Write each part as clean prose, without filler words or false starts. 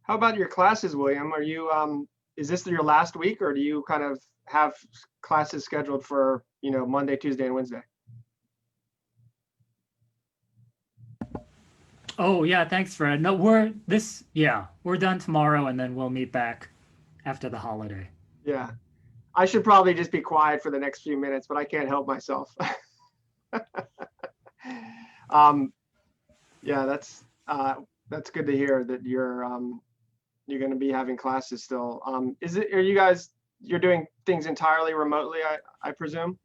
How about your classes, William? Are you is this your last week, or do you kind of have classes scheduled for, Monday, Tuesday, and Wednesday? Oh yeah, thanks, Fred. No, we're done tomorrow, and then we'll meet back after the holiday. Yeah. I should probably just be quiet for the next few minutes, but I can't help myself. um, yeah, that's good to hear that you're going to be having classes still. Are you guys you're doing things entirely remotely, I presume?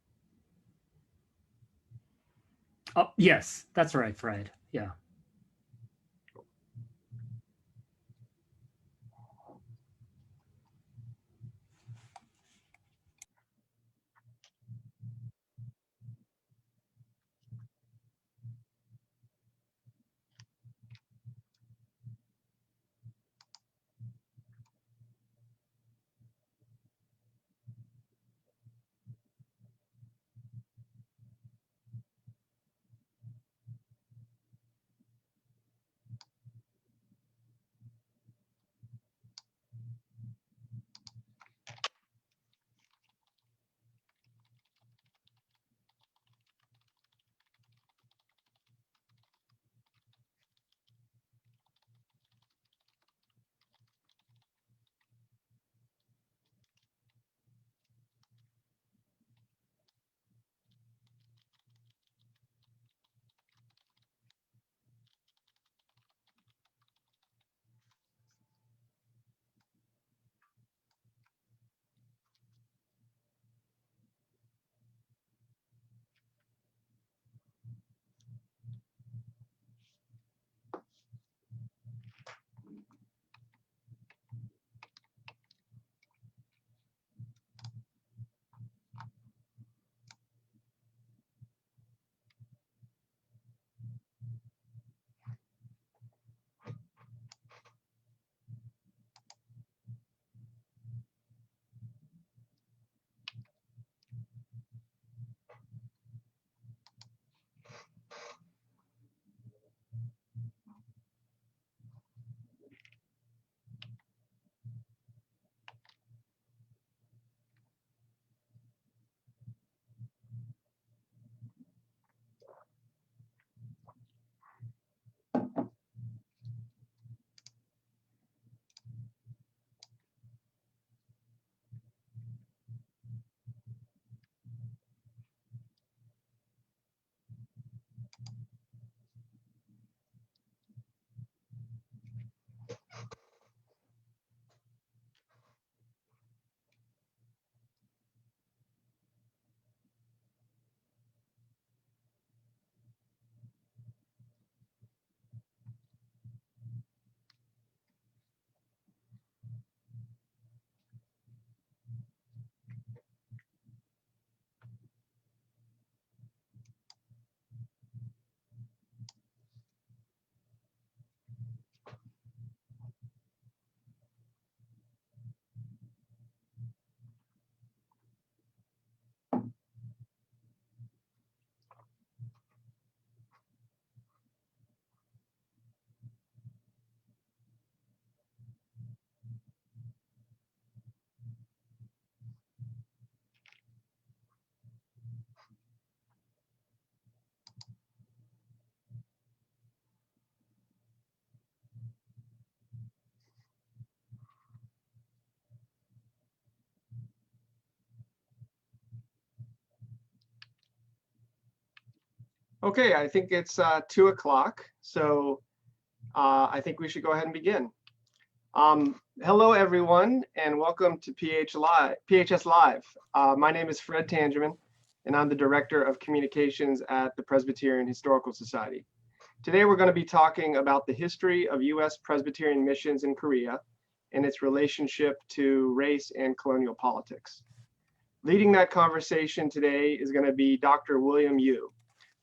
Oh yes, that's right, Fred. Yeah. Okay, I think it's 2 o'clock, so I think we should go ahead and begin. Hello, everyone, and welcome to PHS Live. My name is Fred Tangerman, and I'm the Director of Communications at the Presbyterian Historical Society. Today, we're going to be talking about the history of U.S. Presbyterian missions in Korea and its relationship to race and colonial politics. Leading that conversation today is going to be Dr. William Yu.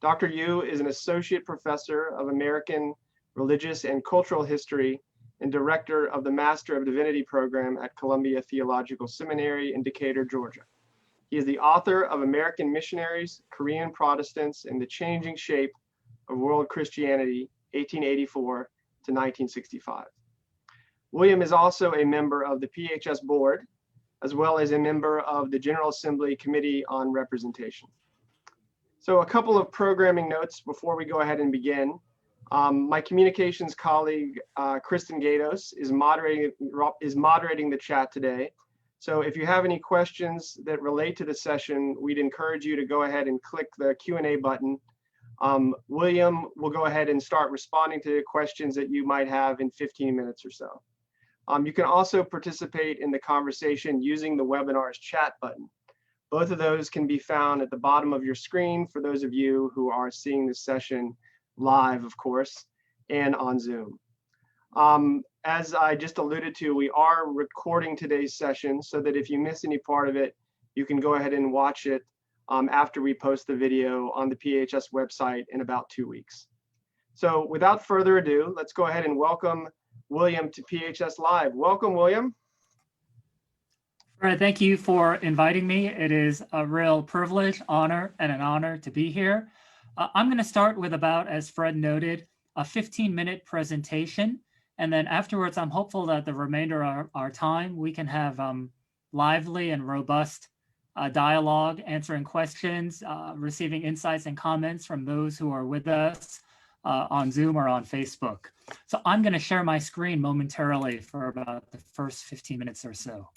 Dr. Yu is an associate professor of American religious and cultural history and director of the Master of Divinity program at Columbia Theological Seminary in Decatur, Georgia. He is the author of American Missionaries, Korean Protestants, and the Changing Shape of World Christianity, 1884 to 1965. William is also a member of the PHS board, as well as a member of the General Assembly Committee on Representation. So a couple of programming notes before we go ahead and begin. My communications colleague, Kristen Gatos, is moderating the chat today. So if you have any questions that relate to the session, we'd encourage you to go ahead and click the Q&A button. William will go ahead and start responding to questions that you might have in 15 minutes or so. You can also participate in the conversation using the webinar's chat button. Both of those can be found at the bottom of your screen for those of you who are seeing this session live, of course, and on Zoom. As I just alluded to, we are recording today's session so that if you miss any part of it, you can go ahead and watch it after we post the video on the PHS website in about 2 weeks. So without further ado, let's go ahead and welcome William to PHS Live. Welcome, William. All right, thank you for inviting me. It is a real privilege, honor, and an honor to be here. I'm going to start with about, as Fred noted, a 15-minute presentation. And then afterwards, I'm hopeful that the remainder of our time, we can have lively and robust dialogue, answering questions, receiving insights and comments from those who are with us on Zoom or on Facebook. So I'm going to share my screen momentarily for about the first 15 minutes or so.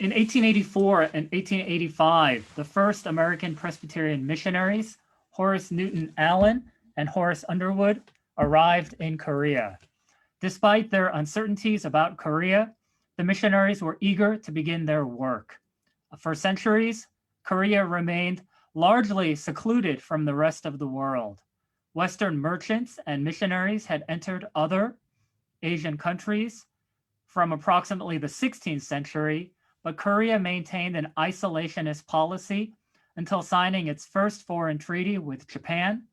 In 1884 and 1885, the first American Presbyterian missionaries, Horace Newton Allen and Horace Underwood, arrived in Korea. Despite their uncertainties about Korea, the missionaries were eager to begin their work. For centuries, Korea remained largely secluded from the rest of the world. Western merchants and missionaries had entered other Asian countries from approximately the 16th century, but Korea maintained an isolationist policy until signing its first foreign treaty with Japan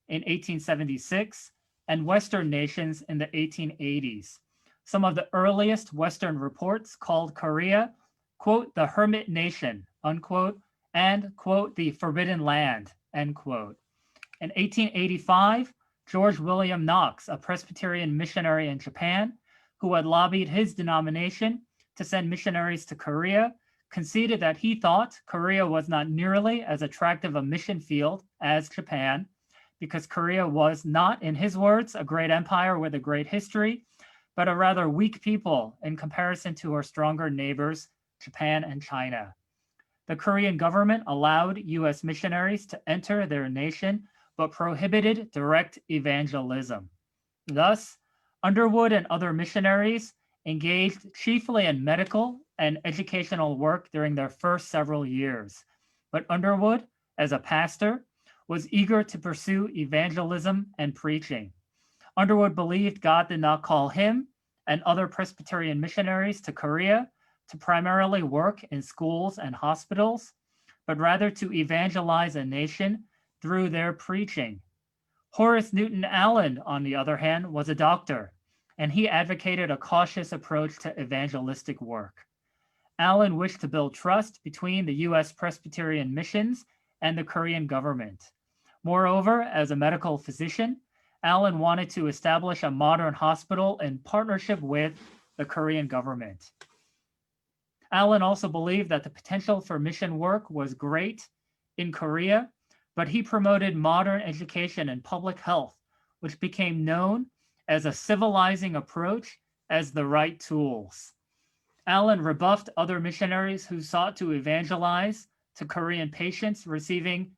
in 1876 and Western nations in the 1880s. Some of the earliest Western reports called Korea, quote, the hermit nation, unquote, and, quote, the forbidden land, end quote. In 1885, George William Knox, a Presbyterian missionary in Japan, who had lobbied his denomination to send missionaries to Korea, conceded that he thought Korea was not nearly as attractive a mission field as Japan, because Korea was not, in his words, a great empire with a great history, but a rather weak people in comparison to her stronger neighbors, Japan and China. The Korean government allowed U.S. missionaries to enter their nation, but prohibited direct evangelism. Thus, Underwood and other missionaries engaged chiefly in medical and educational work during their first several years. But Underwood, as a pastor, was eager to pursue evangelism and preaching. Underwood believed God did not call him and other Presbyterian missionaries to Korea to primarily work in schools and hospitals, but rather to evangelize a nation through their preaching. Horace Newton Allen, on the other hand, was a doctor, and he advocated a cautious approach to evangelistic work. Allen wished to build trust between the U.S. Presbyterian Missions and the Korean government. Moreover, as a medical physician, Allen wanted to establish a modern hospital in partnership with the Korean government. Allen also believed that the potential for mission work was great in Korea, but he promoted modern education and public health, which became known as a civilizing approach as the right tools. Allen rebuffed other missionaries who sought to evangelize to Korean patients receiving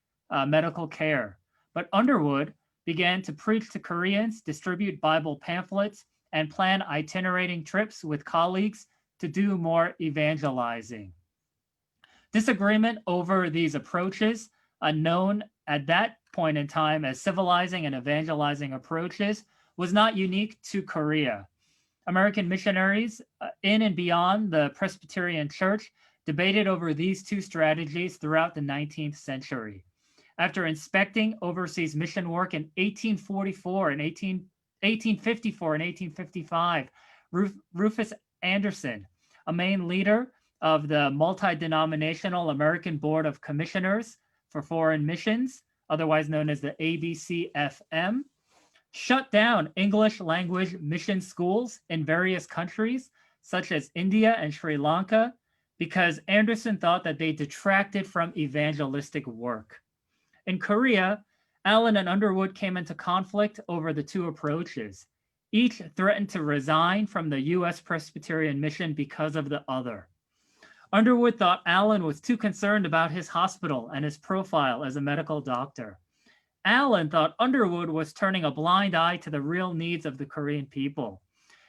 medical care. But Underwood began to preach to Koreans, distribute Bible pamphlets, and plan itinerating trips with colleagues to do more evangelizing. Disagreement over these approaches, known at that point in time as civilizing and evangelizing approaches, was not unique to Korea. American missionaries in and beyond the Presbyterian Church debated over these two strategies throughout the 19th century. After inspecting overseas mission work in 1854 and 1855, Rufus Anderson, a Maine leader of the Multi-Denominational American Board of Commissioners for Foreign Missions, otherwise known as the ABCFM, shut down English language mission schools in various countries, such as India and Sri Lanka, because Anderson thought that they detracted from evangelistic work. In Korea, Allen and Underwood came into conflict over the two approaches. Each threatened to resign from the U.S. Presbyterian mission because of the other. Underwood thought Allen was too concerned about his hospital and his profile as a medical doctor. Allen thought Underwood was turning a blind eye to the real needs of the Korean people.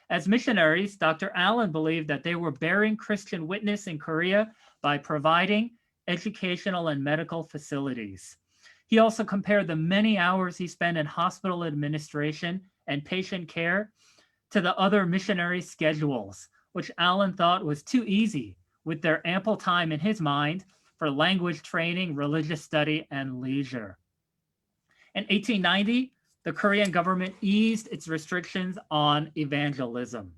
As missionaries, Dr. Allen believed that they were bearing Christian witness in Korea by providing educational and medical facilities. He also compared the many hours he spent in hospital administration and patient care to the other missionaries' schedules, which Allen thought was too easy, with their ample time in his mind for language training, religious study, and leisure. In 1890, the Korean government eased its restrictions on evangelism.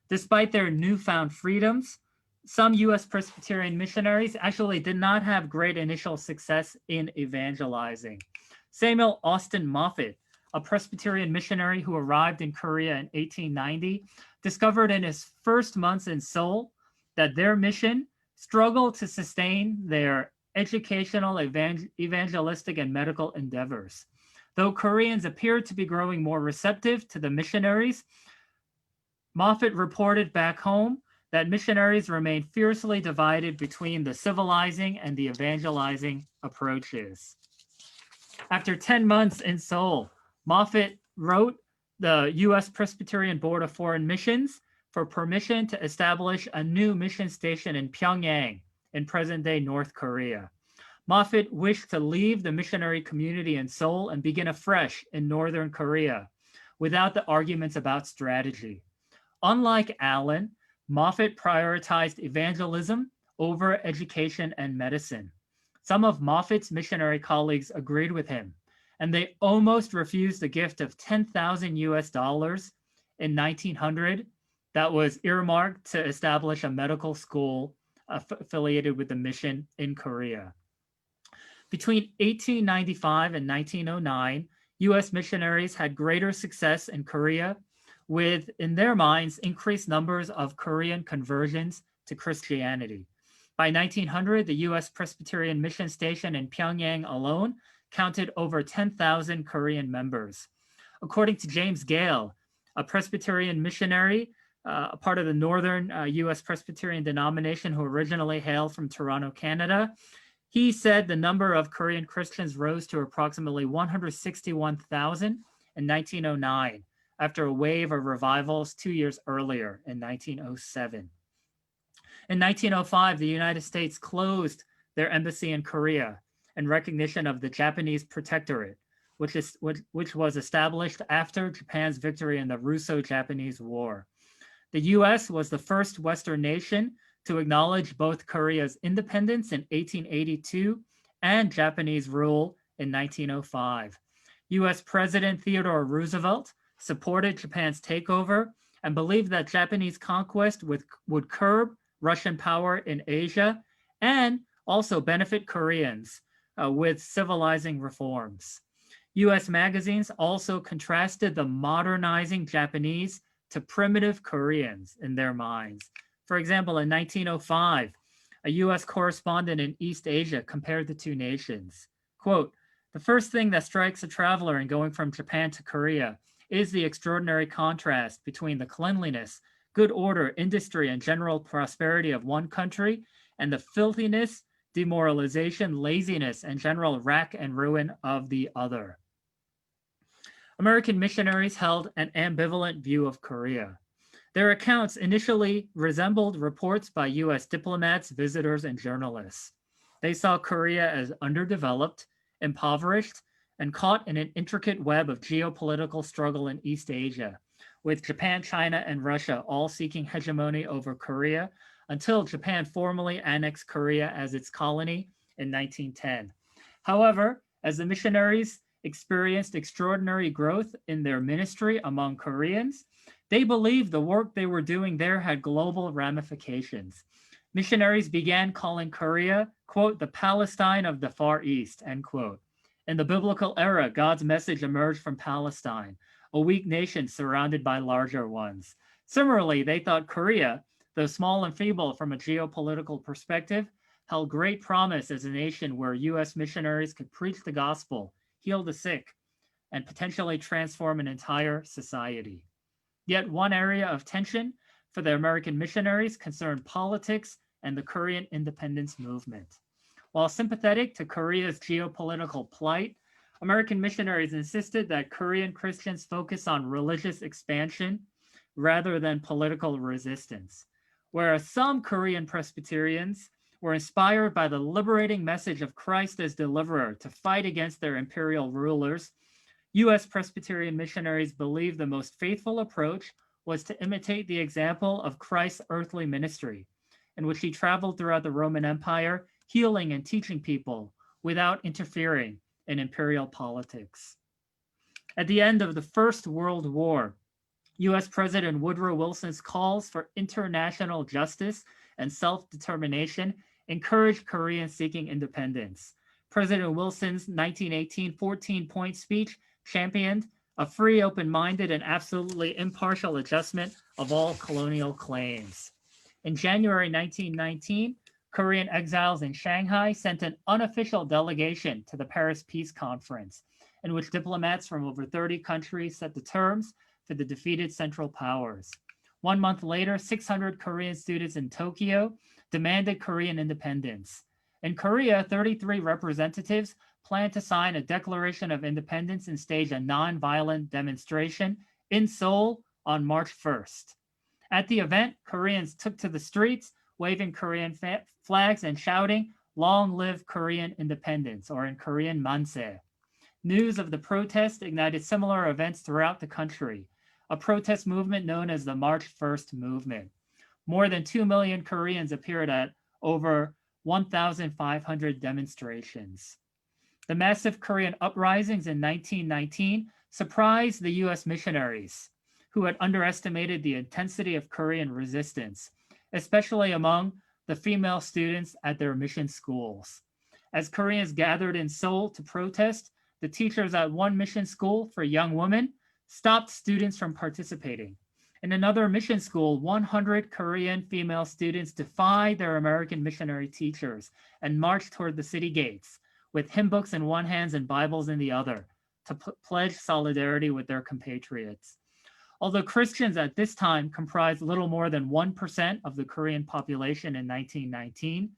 Despite their newfound freedoms, some U.S. Presbyterian missionaries actually did not have great initial success in evangelizing. Samuel Austin Moffat, a Presbyterian missionary who arrived in Korea in 1890, discovered in his first months in Seoul that their mission struggled to sustain their educational, evangelistic, and medical endeavors. Though Koreans appeared to be growing more receptive to the missionaries, Moffat reported back home that missionaries remained fiercely divided between the civilizing and the evangelizing approaches. After 10 months in Seoul, Moffat wrote the U.S. Presbyterian Board of Foreign Missions for permission to establish a new mission station in Pyongyang in present-day North Korea. Moffat wished to leave the missionary community in Seoul and begin afresh in Northern Korea without the arguments about strategy. Unlike Allen, Moffat prioritized evangelism over education and medicine. Some of Moffat's missionary colleagues agreed with him, and they almost refused the gift of 10,000 US dollars in 1900 that was earmarked to establish a medical school affiliated with the mission in Korea. Between 1895 and 1909, U.S. missionaries had greater success in Korea with, in their minds, increased numbers of Korean conversions to Christianity. By 1900, the U.S. Presbyterian Mission Station in Pyongyang alone counted over 10,000 Korean members. According to James Gale, a Presbyterian missionary, a part of the Northern U.S. Presbyterian denomination who originally hailed from Toronto, Canada, he said the number of Korean Christians rose to approximately 161,000 in 1909, after a wave of revivals 2 years earlier in 1907. In 1905, the United States closed their embassy in Korea in recognition of the Japanese Protectorate, which was established after Japan's victory in the Russo-Japanese War. The U.S. was the first Western nation to acknowledge both Korea's independence in 1882 and Japanese rule in 1905. U.S. President Theodore Roosevelt supported Japan's takeover and believed that Japanese conquest would curb Russian power in Asia and also benefit Koreans with civilizing reforms. U.S. magazines also contrasted the modernizing Japanese to primitive Koreans in their minds. For example, in 1905, a U.S. correspondent in East Asia compared the two nations. Quote, "The first thing that strikes a traveler in going from Japan to Korea is the extraordinary contrast between the cleanliness, good order, industry, and general prosperity of one country and the filthiness, demoralization, laziness, and general rack and ruin of the other." American missionaries held an ambivalent view of Korea. Their accounts initially resembled reports by U.S. diplomats, visitors, and journalists. They saw Korea as underdeveloped, impoverished, and caught in an intricate web of geopolitical struggle in East Asia, with Japan, China, and Russia all seeking hegemony over Korea until Japan formally annexed Korea as its colony in 1910. However, as the missionaries experienced extraordinary growth in their ministry among Koreans, they believed the work they were doing there had global ramifications. Missionaries began calling Korea, quote, the Palestine of the Far East, end quote. In the biblical era, God's message emerged from Palestine, a weak nation surrounded by larger ones. Similarly, they thought Korea, though small and feeble from a geopolitical perspective, held great promise as a nation where U.S. missionaries could preach the gospel, heal the sick, and potentially transform an entire society. Yet one area of tension for the American missionaries concerned politics and the Korean independence movement. While sympathetic to Korea's geopolitical plight, American missionaries insisted that Korean Christians focus on religious expansion rather than political resistance. Whereas some Korean Presbyterians were inspired by the liberating message of Christ as deliverer to fight against their imperial rulers, U.S. Presbyterian missionaries believed the most faithful approach was to imitate the example of Christ's earthly ministry, in which he traveled throughout the Roman Empire, healing and teaching people without interfering in imperial politics. At the end of the First World War, U.S. President Woodrow Wilson's calls for international justice and self-determination encouraged Koreans seeking independence. President Wilson's 1918 14-point speech championed a free, open-minded, and absolutely impartial adjustment of all colonial claims. In January 1919, Korean exiles in Shanghai sent an unofficial delegation to the Paris Peace Conference, in which diplomats from over 30 countries set the terms for the defeated Central Powers. 1 month later, 600 Korean students in Tokyo demanded Korean independence. In Korea, 33 representatives planned to sign a Declaration of Independence and stage a non-violent demonstration in Seoul on March 1st. At the event, Koreans took to the streets, waving Korean flags and shouting, "Long live Korean independence," or in Korean, manse. News of the protest ignited similar events throughout the country, a protest movement known as the March 1st movement. More than 2 million Koreans appeared at over 1,500 demonstrations. The massive Korean uprisings in 1919 surprised the U.S. missionaries, who had underestimated the intensity of Korean resistance, especially among the female students at their mission schools. As Koreans gathered in Seoul to protest, the teachers at one mission school for young women stopped students from participating. In another mission school, 100 Korean female students defied their American missionary teachers and marched toward the city gates, with hymn books in one hand and Bibles in the other, to pledge solidarity with their compatriots. Although Christians at this time comprised little more than 1% of the Korean population in 1919,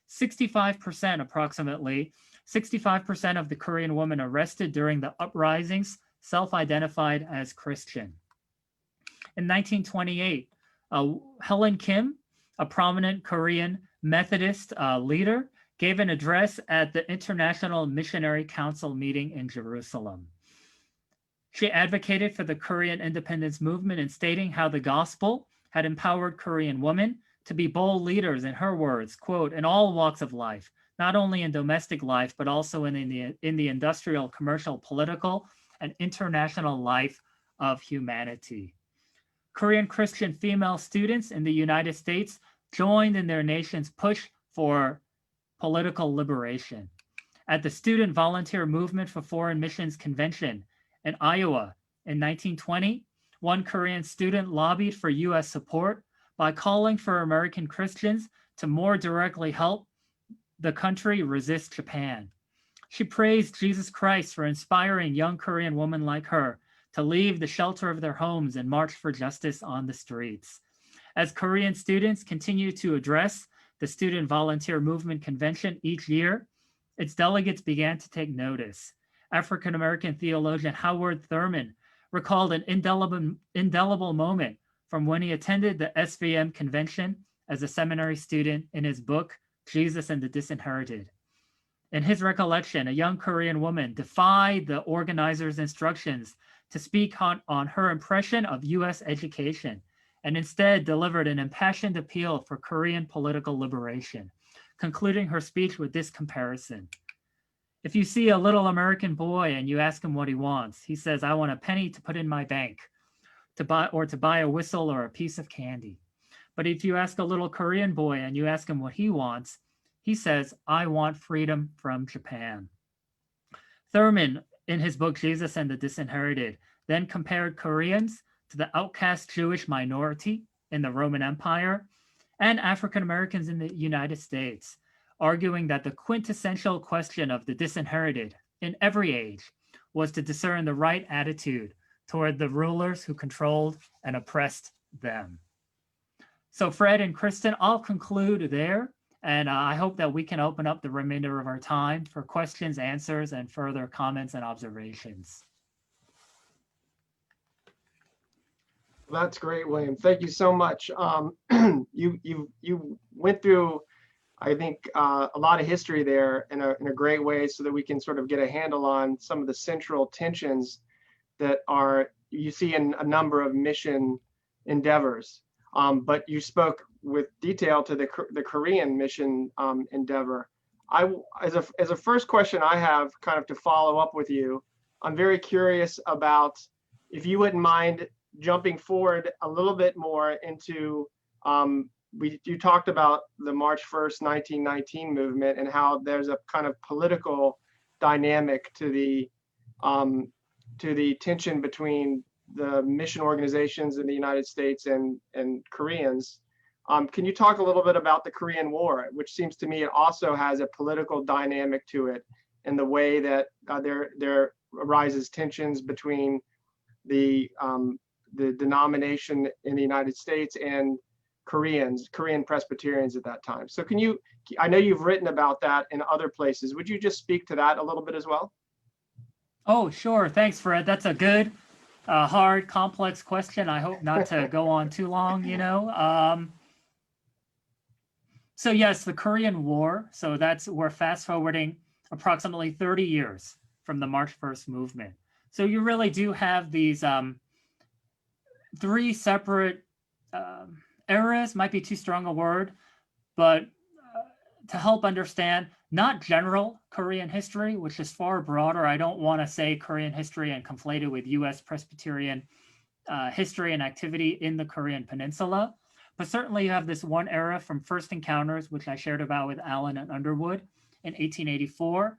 65%, approximately 65% of the Korean women arrested during the uprisings self-identified as Christian. In 1928, Helen Kim, a prominent Korean Methodist leader, gave an address at the International Missionary Council meeting in Jerusalem. She advocated for the Korean independence movement in stating how the gospel had empowered Korean women to be bold leaders, in her words, quote, in all walks of life, not only in domestic life, but also in the industrial, commercial, political, and international life of humanity. Korean Christian female students in the United States joined in their nation's push for political liberation. At the Student Volunteer Movement for Foreign Missions Convention in Iowa in 1920, one Korean student lobbied for U.S. support by calling for American Christians to more directly help the country resist Japan. She praised Jesus Christ for inspiring young Korean women like her to leave the shelter of their homes and march for justice on the streets. As Korean students continue to address the Student Volunteer Movement Convention each year, its delegates began to take notice. African-American theologian Howard Thurman recalled an indelible moment from when he attended the SVM convention as a seminary student in his book, Jesus and the Disinherited. In his recollection, a young Korean woman defied the organizers' instructions to speak on her impression of U.S. education and instead delivered an impassioned appeal for Korean political liberation, concluding her speech with this comparison. If you see a little American boy and you ask him what he wants, he says, "I want a penny to put in my bank, to buy a whistle or a piece of candy." But if you ask a little Korean boy and you ask him what he wants, he says, I want freedom from Japan. Thurman, in his book Jesus and the Disinherited, then compared Koreans to the outcast Jewish minority in the Roman Empire and African Americans in the United States, arguing that the quintessential question of the disinherited in every age was to discern the right attitude toward the rulers who controlled and oppressed them. So Fred and Kristen, I'll conclude there, and I hope that we can open up the remainder of our time for questions, answers, and further comments and observations. That's great, William. Thank you so much. You went through, I think, a lot of history there in a great way, so that we can sort of get a handle on some of the central tensions that you see in a number of mission endeavors. But you spoke with detail to the Korean mission endeavor. As a first question I have, kind of to follow up with you, I'm very curious about, if you wouldn't mind jumping forward a little bit more into, you talked about the March 1st, 1919 movement and how there's a kind of political dynamic to the tension between the mission organizations in the United States and Koreans. Can you talk a little bit about the Korean War, which seems to me it also has a political dynamic to it, in the way that there arises tensions between the denomination in the United States and Korean Presbyterians at that time. So I know you've written about that in other places. Would you just speak to that a little bit as well? Oh, sure. Thanks, Fred. That's a good, hard, complex question. I hope not to go on too long, So yes, the Korean War. So we're fast forwarding approximately 30 years from the March 1st movement. So you really do have these three separate eras, might be too strong a word, but to help understand not general Korean history, which is far broader. I don't want to say Korean history and conflate it with U.S. Presbyterian history and activity in the Korean Peninsula. But certainly you have this one era from first encounters, which I shared about with Allen and Underwood in 1884,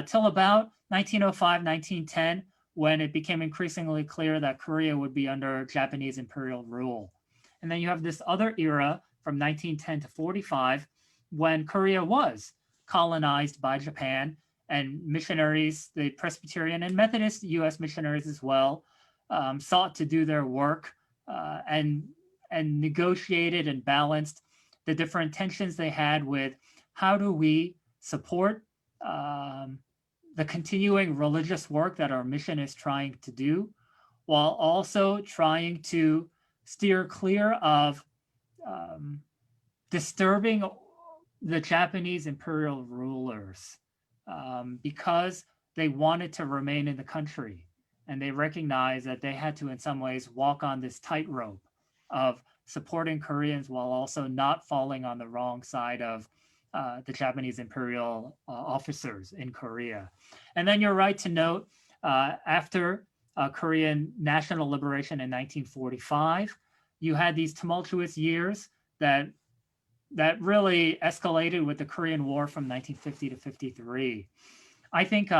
till about 1905, 1910, when it became increasingly clear that Korea would be under Japanese imperial rule. And then you have this other era from 1910 to 45, when Korea was colonized by Japan, and missionaries, the Presbyterian and Methodist U.S. missionaries as well, sought to do their work and negotiated and balanced the different tensions they had with how do we support the continuing religious work that our mission is trying to do, while also trying to steer clear of disturbing the Japanese imperial rulers because they wanted to remain in the country, and they recognized that they had to in some ways walk on this tightrope of supporting Koreans while also not falling on the wrong side of the Japanese imperial officers in Korea. And then you're right to note, after Korean national liberation in 1945, you had these tumultuous years that really escalated with the Korean War from 1950 to 53. I think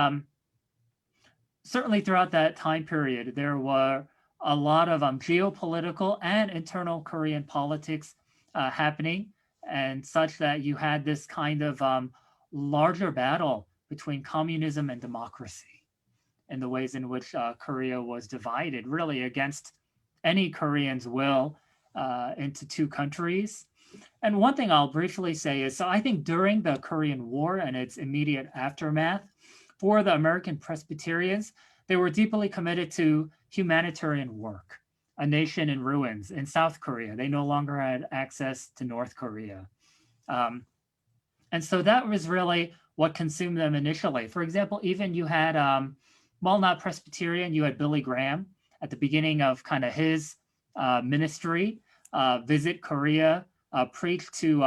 certainly throughout that time period, there were a lot of geopolitical and internal Korean politics happening, and such that you had this kind of larger battle between communism and democracy, and the ways in which Korea was divided really against any Korean's will into two countries. And one thing I'll briefly say is, so I think during the Korean War and its immediate aftermath, for the American Presbyterians, they were deeply committed to humanitarian work, a nation in ruins in South Korea. They no longer had access to North Korea. And so that was really what consumed them initially. For example, even you had, while not Presbyterian, you had Billy Graham at the beginning of kind of his ministry, visit Korea, preach to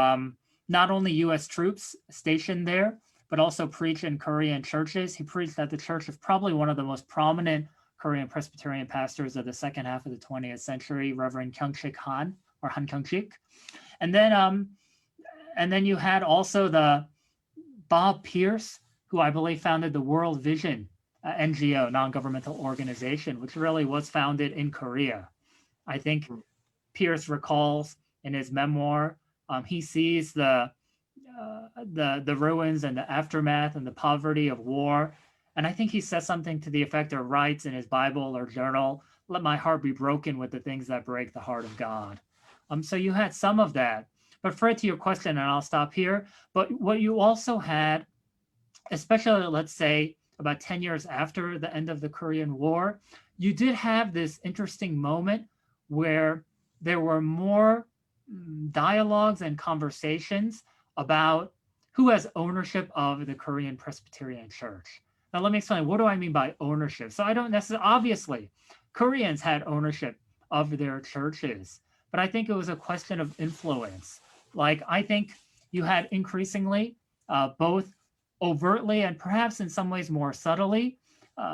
not only U.S. troops stationed there, but also preach in Korean churches. He preached at the church of probably one of the most prominent Korean Presbyterian pastors of the second half of the 20th century, Reverend Kyung-Sik Han, or Hankyungshik. And then you had also the Bob Pierce, who I believe founded the World Vision NGO, non-governmental organization, which really was founded in Korea. I think Pierce recalls in his memoir, he sees the ruins and the aftermath and the poverty of war. And I think he says something to the effect or writes in his Bible or journal, "Let my heart be broken with the things that break the heart of God." So you had some of that. But Fred, to your question, and I'll stop here, but what you also had, especially let's say about 10 years after the end of the Korean War, you did have this interesting moment where there were more dialogues and conversations about who has ownership of the Korean Presbyterian Church. Now, let me explain. What do I mean by ownership? So I don't necessarily, obviously, Koreans had ownership of their churches, but I think it was a question of influence. Like, I think you had increasingly, both overtly and perhaps in some ways more subtly,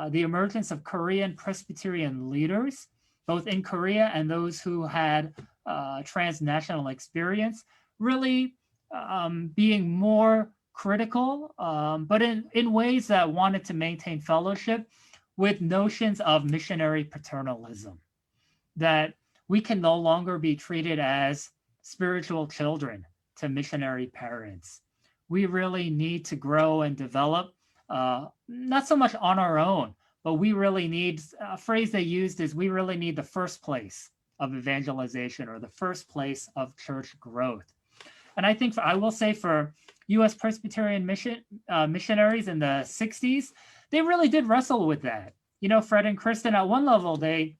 the emergence of Korean Presbyterian leaders, both in Korea and those who had transnational experience, really being more critical, but in ways that wanted to maintain fellowship with notions of missionary paternalism, that we can no longer be treated as spiritual children to missionary parents. We really need to grow and develop, not so much on our own, but we really need, a phrase they used is, we really need the first place of evangelization or the first place of church growth. And I think, I will say for U.S. Presbyterian missionaries in the 60s, they really did wrestle with that. You know, Fred and Kristen, at one level, they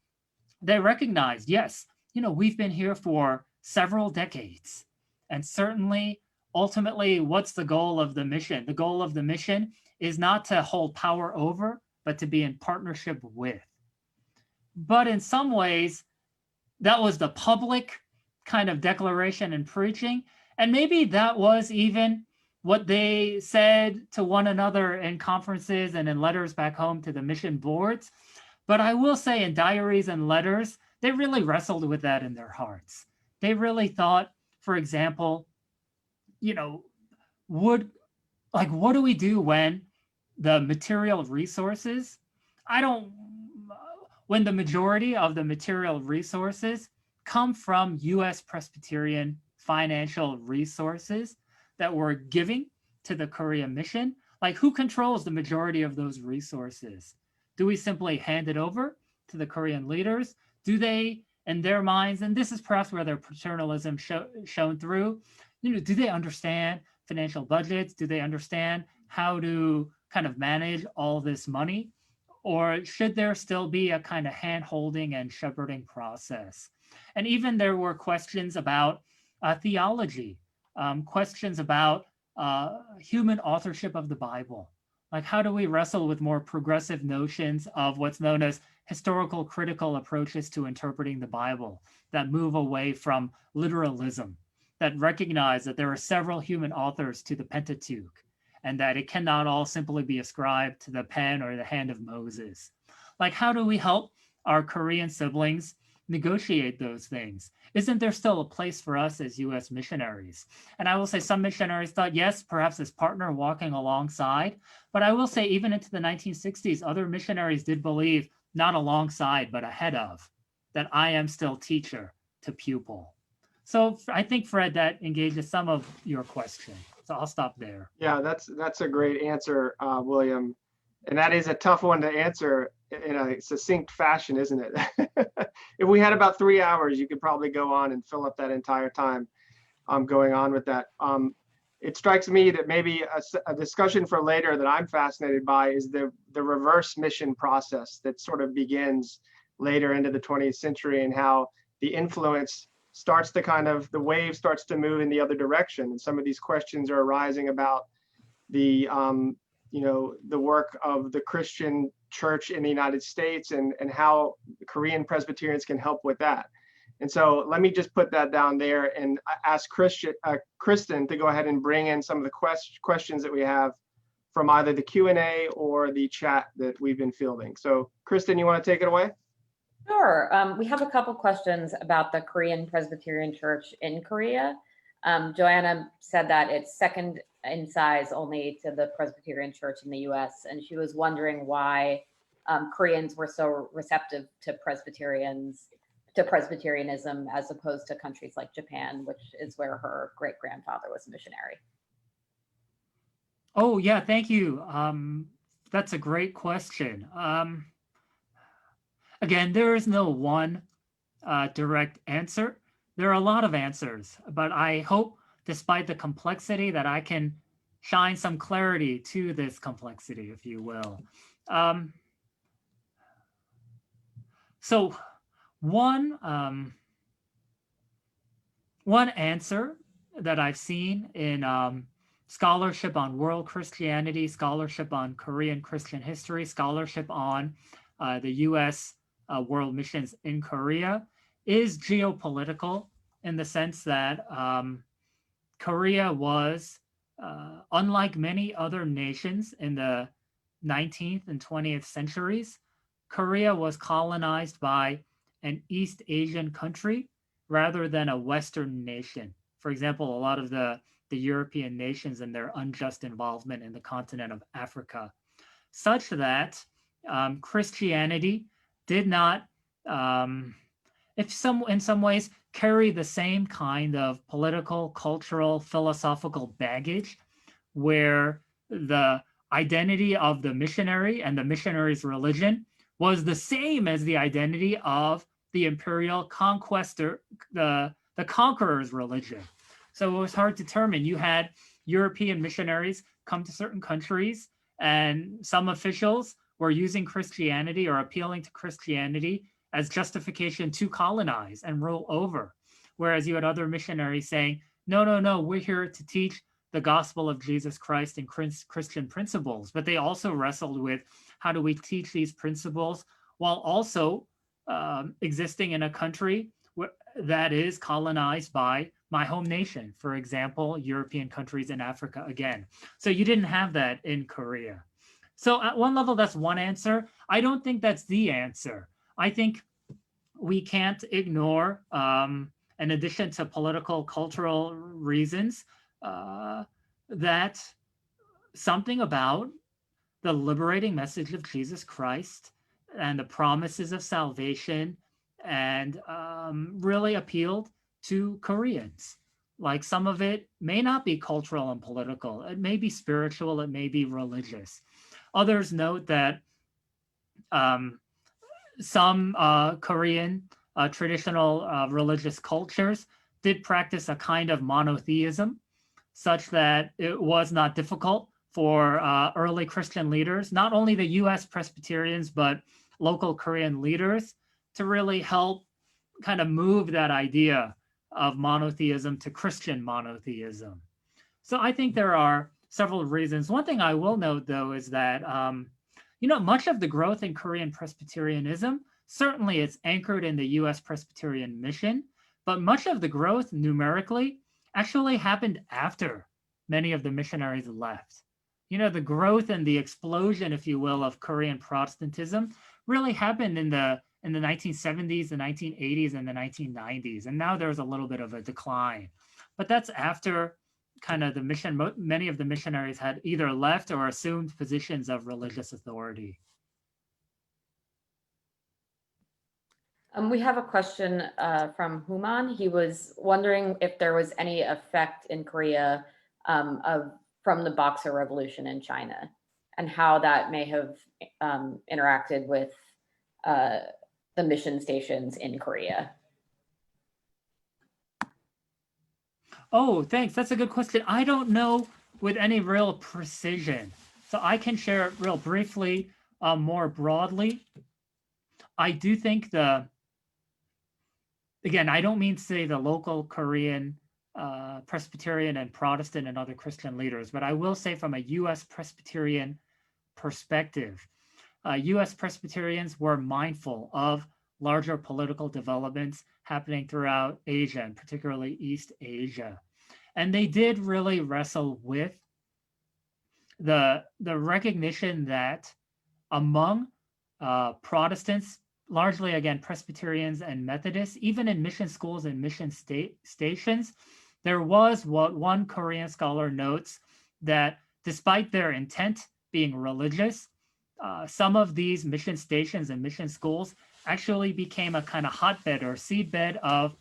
recognized, yes, you know, we've been here for several decades. And certainly, ultimately, what's the goal of the mission? The goal of the mission is not to hold power over, but to be in partnership with. But in some ways, that was the public kind of declaration and preaching. And maybe that was even what they said to one another in conferences and in letters back home to the mission boards. But I will say in diaries and letters, they really wrestled with that in their hearts. They really thought, for example, you know, what do we do when the material resources, when the majority of the material resources come from U.S. Presbyterian financial resources that we're giving to the Korean mission? Like, who controls the majority of those resources? Do we simply hand it over to the Korean leaders? Do they, in their minds, and this is perhaps where their paternalism shown through, you know, do they understand financial budgets? Do they understand how to kind of manage all this money? Or should there still be a kind of hand-holding and shepherding process? And even there were questions about theology, questions about human authorship of the Bible. Like, how do we wrestle with more progressive notions of what's known as historical critical approaches to interpreting the Bible that move away from literalism, that recognize that there are several human authors to the Pentateuch, and that it cannot all simply be ascribed to the pen or the hand of Moses? Like, how do we help our Korean siblings negotiate those things? Isn't there still a place for us as U.S. missionaries? And I will say some missionaries thought, yes, perhaps as partner walking alongside. But I will say even into the 1960s, other missionaries did believe not alongside, but ahead of, that I am still teacher to pupil. So I think, Fred, that engages some of your question. So I'll stop there. Yeah, that's a great answer, William. And that is a tough one to answer in a succinct fashion, isn't it? If we had about 3 hours, you could probably go on and fill up that entire time going on with that. It strikes me that maybe a discussion for later that I'm fascinated by is the reverse mission process that sort of begins later into the 20th century, and how the influence starts to the wave starts to move in the other direction. And some of these questions are arising about the work of the Christian church in the United States, and how Korean Presbyterians can help with that. And so let me just put that down there and ask Kristen to go ahead and bring in some of the questions that we have from either the Q&A or the chat that we've been fielding. So Kristen, you want to take it away? Sure. We have a couple questions about the Korean Presbyterian Church in Korea. Joanna said that it's second in size only to the Presbyterian Church in the US, and she was wondering why Koreans were so receptive to Presbyterianism as opposed to countries like Japan, which is where her great-grandfather was a missionary. Oh, yeah, thank you. That's a great question. Again, there is no one direct answer. There are a lot of answers, but I hope, despite the complexity, that I can shine some clarity to this complexity, if you will. So one answer that I've seen in scholarship on world Christianity, scholarship on Korean Christian history, scholarship on the U.S. World missions in Korea is geopolitical, in the sense that Korea was, unlike many other nations in the 19th and 20th centuries, Korea was colonized by an East Asian country rather than a Western nation. For example, a lot of the European nations and their unjust involvement in the continent of Africa, such that Christianity did not, in some ways, carry the same kind of political, cultural, philosophical baggage, where the identity of the missionary and the missionary's religion was the same as the identity of the imperial conquestor, the conqueror's religion. So it was hard to determine. You had European missionaries come to certain countries, and some officials were using Christianity or appealing to Christianity as justification to colonize and rule over. Whereas you had other missionaries saying, no, we're here to teach the gospel of Jesus Christ and Christian principles. But they also wrestled with, how do we teach these principles while also existing in a country that is colonized by my home nation, for example, European countries in Africa again. So you didn't have that in Korea. So at one level, that's one answer. I don't think that's the answer. I think we can't ignore, in addition to political, cultural reasons, that something about the liberating message of Jesus Christ and the promises of salvation and really appealed to Koreans. Like, some of it may not be cultural and political. It may be spiritual. It may be religious. Others note that some Korean traditional religious cultures did practice a kind of monotheism, such that it was not difficult for early Christian leaders, not only the US Presbyterians, but local Korean leaders, to really help kind of move that idea of monotheism to Christian monotheism. So I think there are several reasons. One thing I will note, though, is that much of the growth in Korean Presbyterianism, certainly it's anchored in the US Presbyterian Mission, but much of the growth numerically actually happened after many of the missionaries left. The growth and the explosion, if you will, of Korean Protestantism really happened in the 1970s, the 1980s, and the 1990s. And now there's a little bit of a decline. But that's after kind of many of the missionaries had either left or assumed positions of religious authority. We have a question from Human. He was wondering if there was any effect in Korea from the Boxer Revolution in China, and how that may have interacted with the mission stations in Korea. Oh, thanks. That's a good question. I don't know with any real precision. So I can share it real briefly, more broadly. I do think again, I don't mean to say the local Korean Presbyterian and Protestant and other Christian leaders, but I will say from a US Presbyterian perspective, US Presbyterians were mindful of larger political developments happening throughout Asia, and particularly East Asia. And they did really wrestle with the recognition that among Protestants, largely, again, Presbyterians and Methodists. Even in mission schools and mission stations, there was what one Korean scholar notes, that despite their intent being religious, some of these mission stations and mission schools actually became a kind of hotbed or seedbed of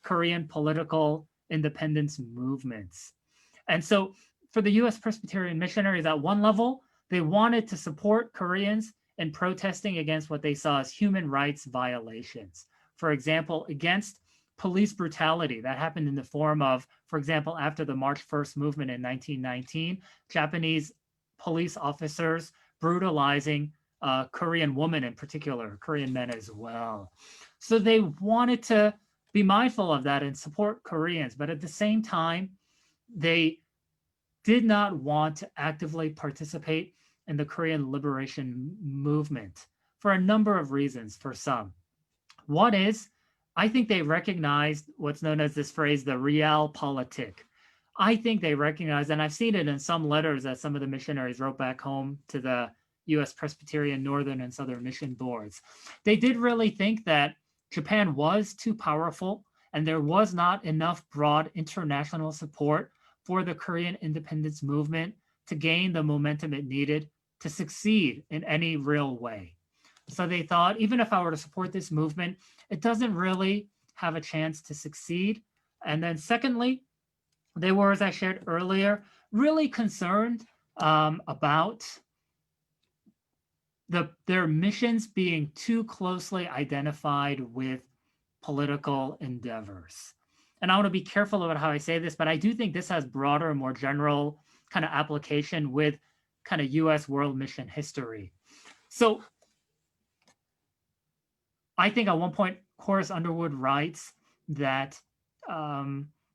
Korean political independence movements. And so for the US Presbyterian missionaries at one level, they wanted to support Koreans in protesting against what they saw as human rights violations. For example, against police brutality that happened in the form of, for example, after the March 1st movement in 1919, Japanese police officers brutalizing Korean women in particular, Korean men as well. So they wanted to be mindful of that and support Koreans, but at the same time, they did not want to actively participate in the Korean liberation movement for a number of reasons for some. One is, I think they recognized what's known as this phrase, the realpolitik. I think they recognized, and I've seen it in some letters that some of the missionaries wrote back home to the US Presbyterian Northern and Southern Mission boards. They did really think that Japan was too powerful and there was not enough broad international support for the Korean independence movement to gain the momentum it needed to succeed in any real way. So they thought, even if I were to support this movement, it doesn't really have a chance to succeed. And then secondly, they were, as I shared earlier, really concerned about their missions being too closely identified with political endeavors. And I want to be careful about how I say this, but I do think this has broader, more general kind of application with kind of US world mission history. So I think at one point, Horace Underwood writes that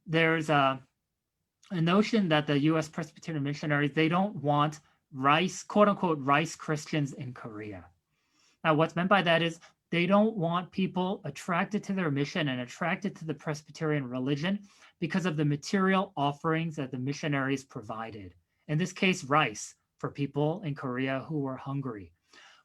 there's a notion that the US Presbyterian missionaries, they don't want rice, quote unquote, rice Christians in Korea. Now, what's meant by that is they don't want people attracted to their mission and attracted to the Presbyterian religion because of the material offerings that the missionaries provided. In this case, rice for people in Korea who were hungry.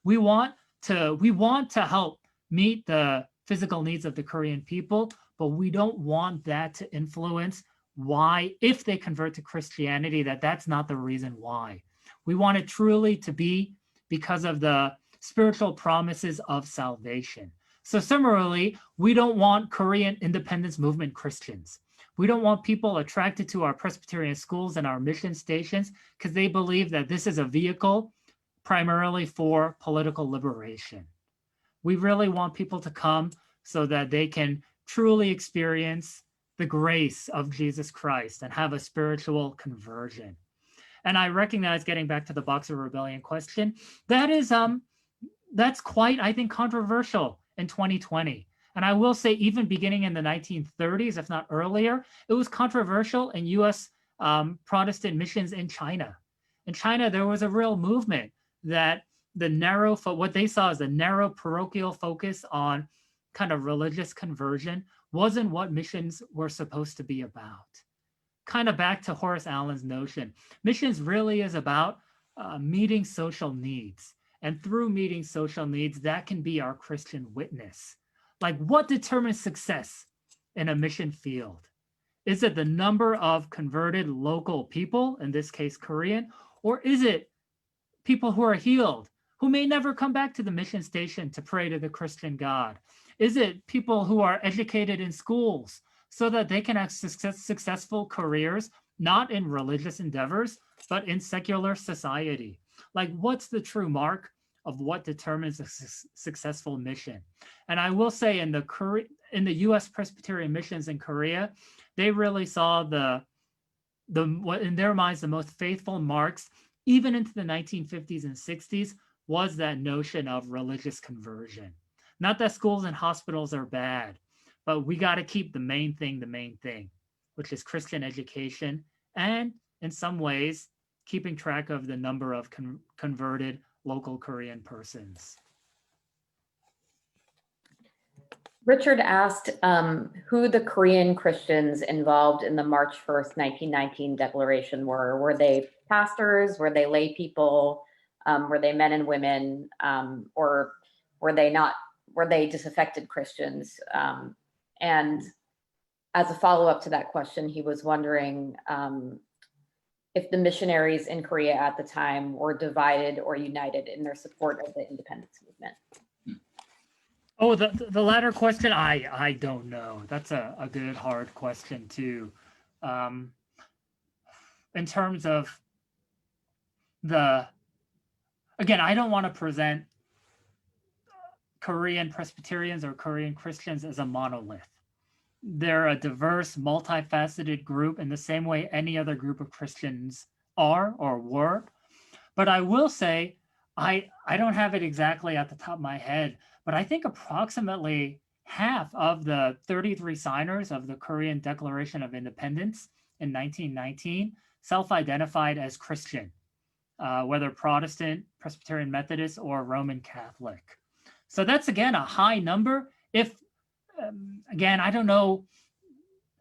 We want to help meet the physical needs of the Korean people, but we don't want that to influence why, if they convert to Christianity, that's not the reason why. We want it truly to be because of the spiritual promises of salvation. So similarly, we don't want Korean independence movement Christians. We don't want people attracted to our Presbyterian schools and our mission stations because they believe that this is a vehicle primarily for political liberation. We really want people to come so that they can truly experience the grace of Jesus Christ and have a spiritual conversion. And I recognize, getting back to the Boxer Rebellion question, that's quite, I think, controversial in 2020. And I will say, even beginning in the 1930s, if not earlier, it was controversial in US Protestant missions in China. In China, there was a real movement that what they saw as a narrow parochial focus on kind of religious conversion wasn't what missions were supposed to be about. Kind of back to Horace Allen's notion, missions really is about meeting social needs. And through meeting social needs, that can be our Christian witness. Like, what determines success in a mission field? Is it the number of converted local people, in this case Korean, or is it people who are healed, who may never come back to the mission station to pray to the Christian God? Is it people who are educated in schools so that they can have successful careers, not in religious endeavors, but in secular society? Like, what's the true mark of what determines a successful mission? And I will say, in the US Presbyterian missions in Korea, they really saw what in their minds the most faithful marks, even into the 1950s and 60s, was that notion of religious conversion. Not that schools and hospitals are bad, but we got to keep the main thing, which is Christian education, and in some ways, keeping track of the number of converted local Korean persons. Richard asked who the Korean Christians involved in the March 1st, 1919 declaration were. Were they pastors? Were they lay people? Were they men and women? Or were they not were they disaffected Christians? And as a follow-up to that question, he was wondering if the missionaries in Korea at the time were divided or united in their support of the independence movement. Oh, the latter question, I don't know. That's a good hard question too. In terms of again, I don't want to present Korean Presbyterians or Korean Christians as a monolith. They're a diverse, multifaceted group in the same way any other group of Christians are or were. But I will say, I don't have it exactly at the top of my head, but I think approximately half of the 33 signers of the Korean Declaration of Independence in 1919 self-identified as Christian, whether Protestant, Presbyterian Methodist, or Roman Catholic. So that's, again, a high number. If, again, I don't know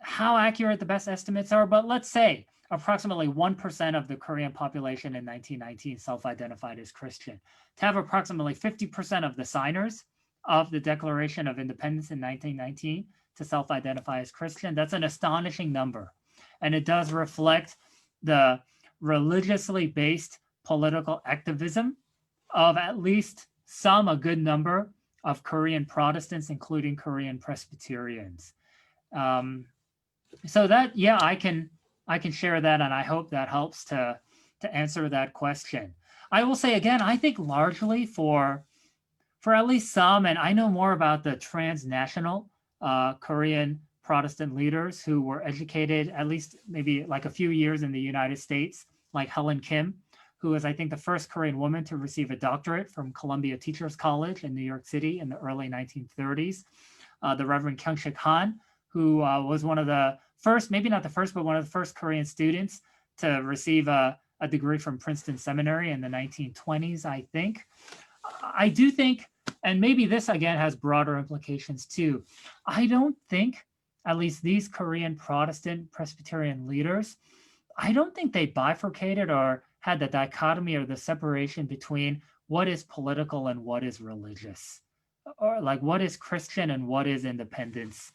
how accurate the best estimates are, but let's say approximately 1% of the Korean population in 1919 self-identified as Christian. To have approximately 50% of the signers of the Declaration of Independence in 1919 to self-identify as Christian, that's an astonishing number. And it does reflect the religiously based political activism of at least a good number of Korean Protestants, including Korean Presbyterians. So that, yeah, I can share that, and I hope that helps to answer that question. I will say again, I think largely for at least some, and I know more about the transnational Korean Protestant leaders who were educated at least maybe like a few years in the United States, like Helen Kim, who was, I think, the first Korean woman to receive a doctorate from Columbia Teachers College in New York City in the early 1930s. The Reverend Kyung-Shik Han, who was one of the first, maybe not the first, but one of the first Korean students to receive a degree from Princeton Seminary in the 1920s, I think. I do think, and maybe this again has broader implications too, I don't think, at least these Korean Protestant Presbyterian leaders, I don't think they bifurcated or had the dichotomy or the separation between what is political and what is religious, or like what is Christian and what is independence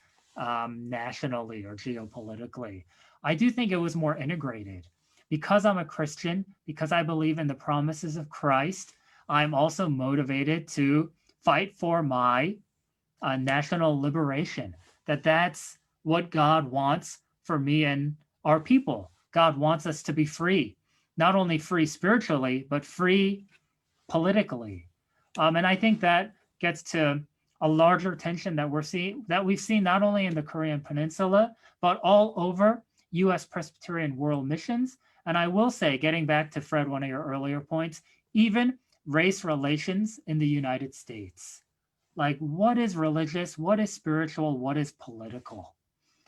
nationally or geopolitically. I do think it was more integrated. Because I'm a Christian, because I believe in the promises of Christ, I'm also motivated to fight for my national liberation. That's what God wants for me and our people. God wants us to be free, not only free spiritually, but free politically. And I think that gets to a larger tension that we've seen not only in the Korean Peninsula, but all over U.S. Presbyterian World Missions. And I will say, getting back to Fred, one of your earlier points, even race relations in the United States. Like, what is religious, what is spiritual, what is political?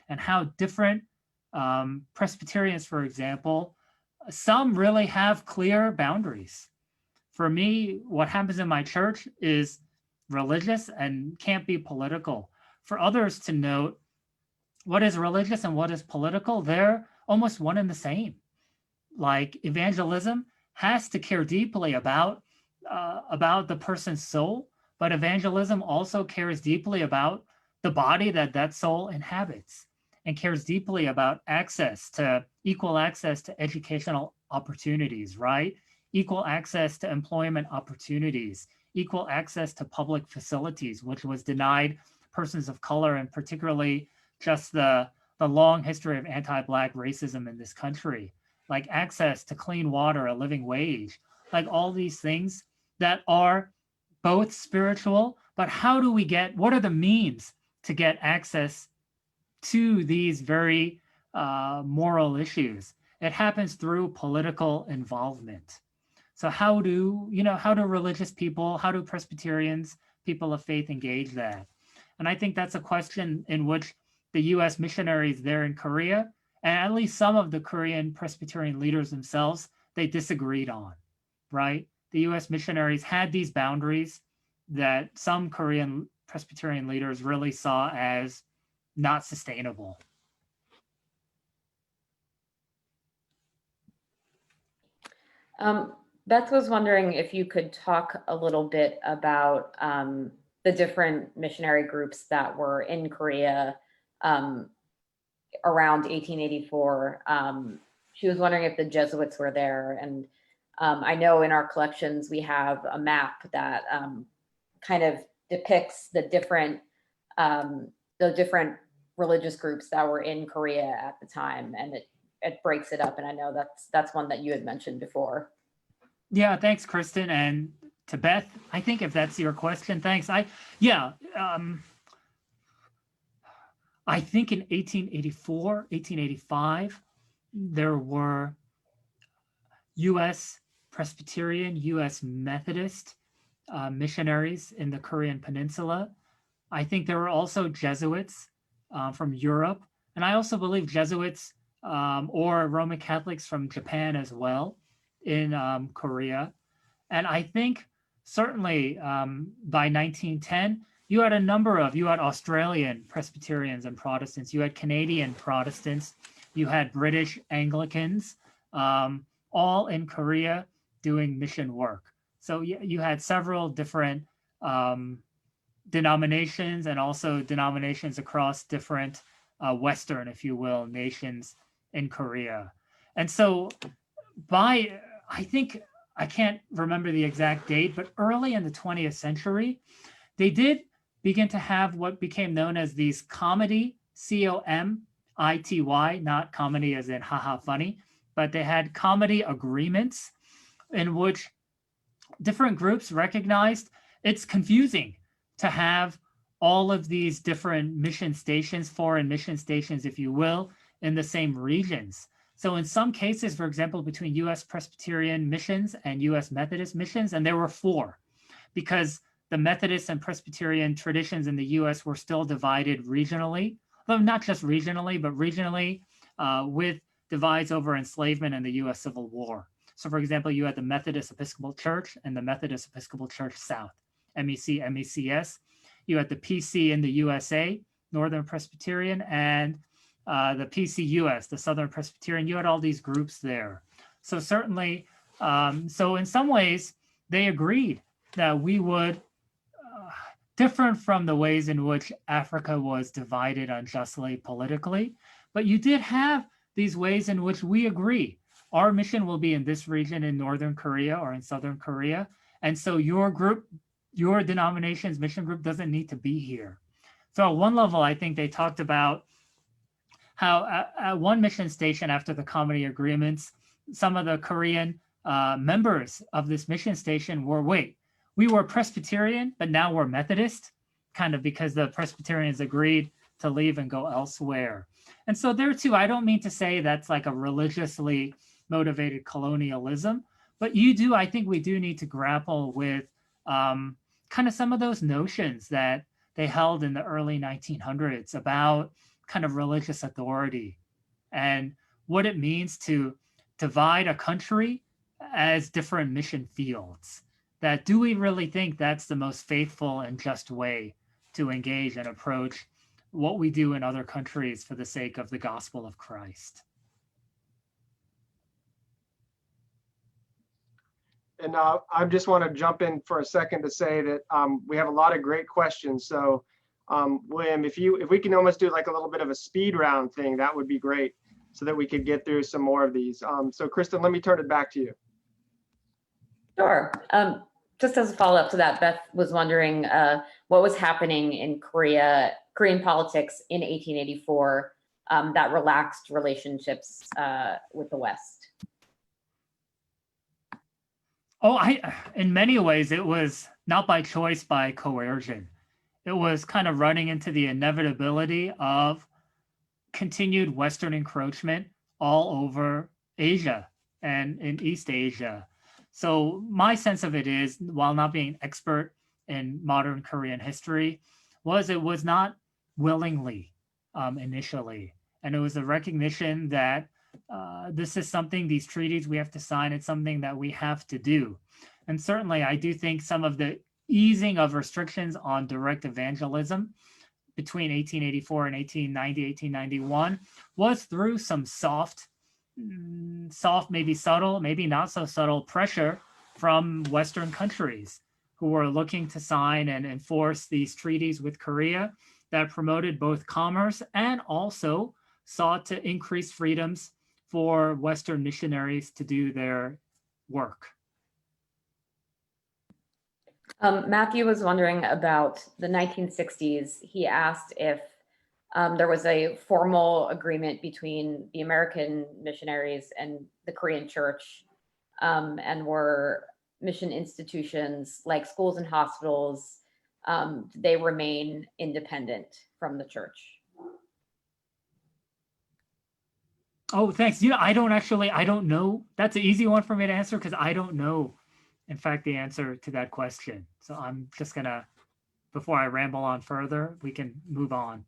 And how different Presbyterians, for example, some really have clear boundaries. For me, what happens in my church is religious and can't be political. For others to note what is religious and what is political, they're almost one and the same. Like, evangelism has to care deeply about the person's soul, but evangelism also cares deeply about the body that soul inhabits, and cares deeply about equal access to educational opportunities, right? Equal access to employment opportunities, equal access to public facilities, which was denied persons of color, and particularly just the long history of anti-Black racism in this country, like access to clean water, a living wage, like all these things that are both spiritual, but what are the means to get access to these very moral issues? It happens through political involvement. So how do religious people, how do Presbyterians, people of faith, engage that? And I think that's a question in which the U.S. missionaries there in Korea, and at least some of the Korean Presbyterian leaders themselves, they disagreed on, right? The U.S. missionaries had these boundaries that some Korean Presbyterian leaders really saw as not sustainable. Beth was wondering if you could talk a little bit about the different missionary groups that were in Korea around 1884. She was wondering if the Jesuits were there. And I know in our collections, we have a map that kind of depicts the different religious groups that were in Korea at the time, and it breaks it up. And I know that's one that you had mentioned before. Yeah, thanks, Kristen. And to Beth, I think if that's your question, thanks. I think in 1884, 1885, there were U.S. Presbyterian, U.S. Methodist missionaries in the Korean Peninsula. I think there were also Jesuits from Europe. And I also believe Jesuits or Roman Catholics from Japan as well in Korea. And I think certainly by 1910, you had Australian Presbyterians and Protestants, you had Canadian Protestants, you had British Anglicans, all in Korea doing mission work. So you had several different denominations, and also denominations across different Western, if you will, nations in Korea. And so I think, I can't remember the exact date, but early in the 20th century, they did begin to have what became known as these comity, C-O-M-I-T-Y, not comedy as in haha funny, but they had comity agreements in which different groups recognized it's confusing to have all of these different mission stations, foreign mission stations, if you will, in the same regions. So in some cases, for example, between U.S. Presbyterian missions and U.S. Methodist missions, and there were 4, because the Methodist and Presbyterian traditions in the U.S. were still divided regionally, though not just regionally, but regionally with divides over enslavement and the U.S. Civil War. So for example, you had the Methodist Episcopal Church and the Methodist Episcopal Church South, MEC, MECS. You had the PC in the USA, Northern Presbyterian, and the PCUS, the Southern Presbyterian. You had all these groups there. So certainly, so in some ways, they agreed that we would, different from the ways in which Africa was divided unjustly politically, but you did have these ways in which we agree. Our mission will be in this region in Northern Korea or in Southern Korea. And so your group, your denomination's mission group doesn't need to be here. So at one level, I think they talked about how at one mission station after the comedy agreements, some of the Korean members of this mission station were, we were Presbyterian, but now we're Methodist, kind of because the Presbyterians agreed to leave and go elsewhere. And so there too, I don't mean to say that's like a religiously motivated colonialism, but I think we do need to grapple with kind of some of those notions that they held in the early 1900s about kind of religious authority and what it means to divide a country as different mission fields. That do we really think that's the most faithful and just way to engage and approach what we do in other countries for the sake of the gospel of Christ? And I just want to jump in for a second to say that we have a lot of great questions. So William, if we can almost do like a little bit of a speed round thing, that would be great, so that we could get through some more of these. So Kristen, let me turn it back to you. Sure. Just as a follow-up to that, Beth was wondering what was happening in Korean politics in 1884 that relaxed relationships with the West. Oh, in many ways, it was not by choice, by coercion. It was kind of running into the inevitability of continued Western encroachment all over Asia and in East Asia. So my sense of it is, while not being an expert in modern Korean history, it was not willingly initially. And it was a recognition that this is something, these treaties we have to sign, it's something that we have to do. And certainly I do think some of the easing of restrictions on direct evangelism between 1884 and 1890, 1891 was through some soft, maybe subtle, maybe not so subtle pressure from Western countries. who were looking to sign and enforce these treaties with Korea that promoted both commerce and also sought to increase freedoms for Western missionaries to do their work. Matthew was wondering about the 1960s. He asked if there was a formal agreement between the American missionaries and the Korean church, and were mission institutions like schools and hospitals, they remain independent from the church. Oh, thanks. I don't know. That's an easy one for me to answer because I don't know, in fact, the answer to that question. So I'm just gonna, before I ramble on further, we can move on.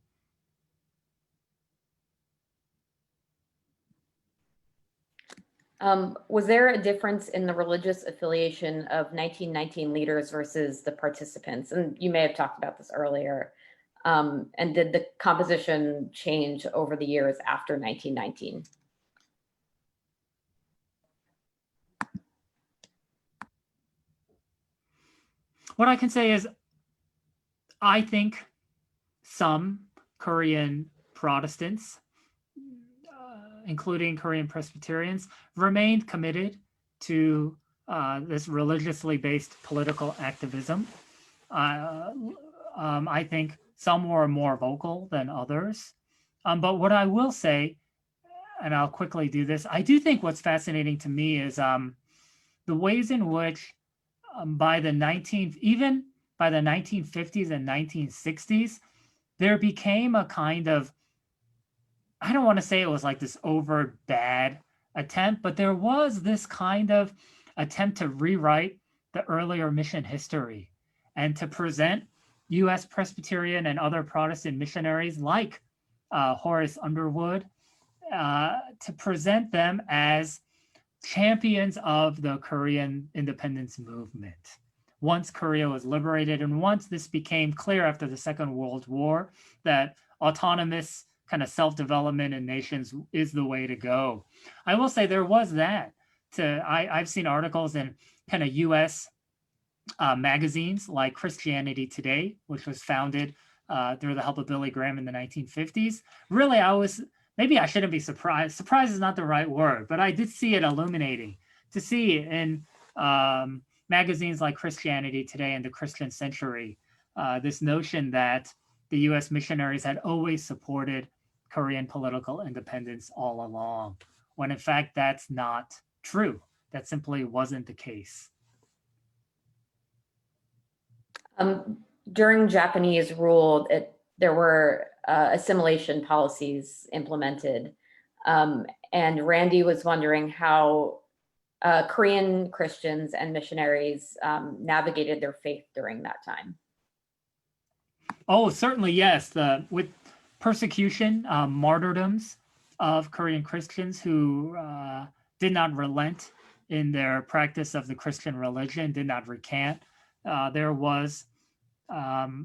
Was there a difference in the religious affiliation of 1919 leaders versus the participants? And you may have talked about this earlier. And did the composition change over the years after 1919? What I can say is, I think some Korean Protestants, including Korean Presbyterians, remained committed to this religiously based political activism. I think some were more vocal than others. But what I will say, and I'll quickly do this, I do think what's fascinating to me is the ways in which by the 1950s and 1960s, there became a kind of, I don't want to say it was like this overt bad attempt, but there was this kind of attempt to rewrite the earlier mission history and to present U.S. Presbyterian and other Protestant missionaries like Horace Underwood, to present them as champions of the Korean independence movement. Once Korea was liberated, and once this became clear after the Second World War that autonomous kind of self-development in nations is the way to go. I will say there was that. I've seen articles in kind of U.S. Magazines like Christianity Today, which was founded through the help of Billy Graham in the 1950s. Really, maybe I shouldn't be surprised. Surprise is not the right word, but I did see it illuminating to see in magazines like Christianity Today and the Christian Century, this notion that the U.S. missionaries had always supported Korean political independence all along, when in fact that's not true. That simply wasn't the case. During Japanese rule, there were assimilation policies implemented. And Randy was wondering how Korean Christians and missionaries navigated their faith during that time. Oh, certainly, yes. With persecution, martyrdoms of Korean Christians who did not relent in their practice of the Christian religion, did not recant. There was,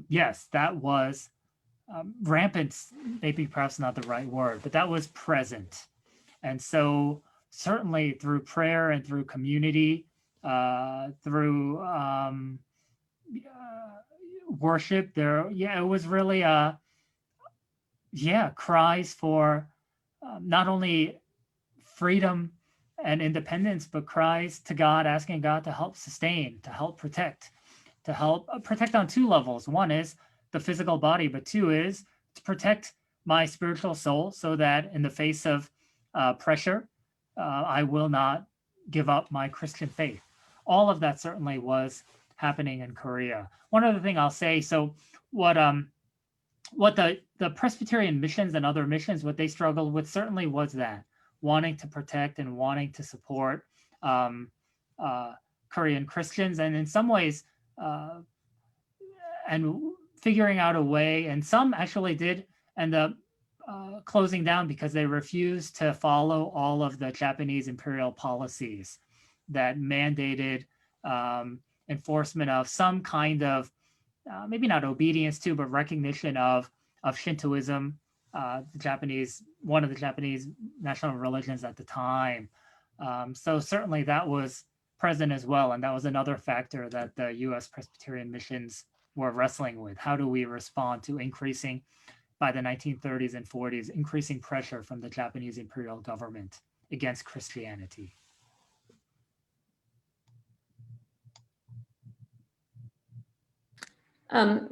yes, that was rampant, maybe perhaps not the right word, but that was present. And so certainly through prayer and through community, through worship, it was really cries for not only freedom and independence, but cries to God, asking God to help sustain, to help protect on two levels. One is the physical body, but two is to protect my spiritual soul so that in the face of pressure, I will not give up my Christian faith. All of that certainly was happening in Korea. One other thing I'll say, so what the Presbyterian missions and other missions, what they struggled with certainly was that, wanting to protect and wanting to support Korean Christians, and in some ways, and figuring out a way, and some actually did end up closing down because they refused to follow all of the Japanese imperial policies that mandated enforcement of some kind of, maybe not obedience to, but recognition of Shintoism, one of the Japanese national religions at the time. So certainly that was present as well. And that was another factor that the US Presbyterian missions were wrestling with. How do we respond to increasing, by the 1930s and 40s, increasing pressure from the Japanese imperial government against Christianity?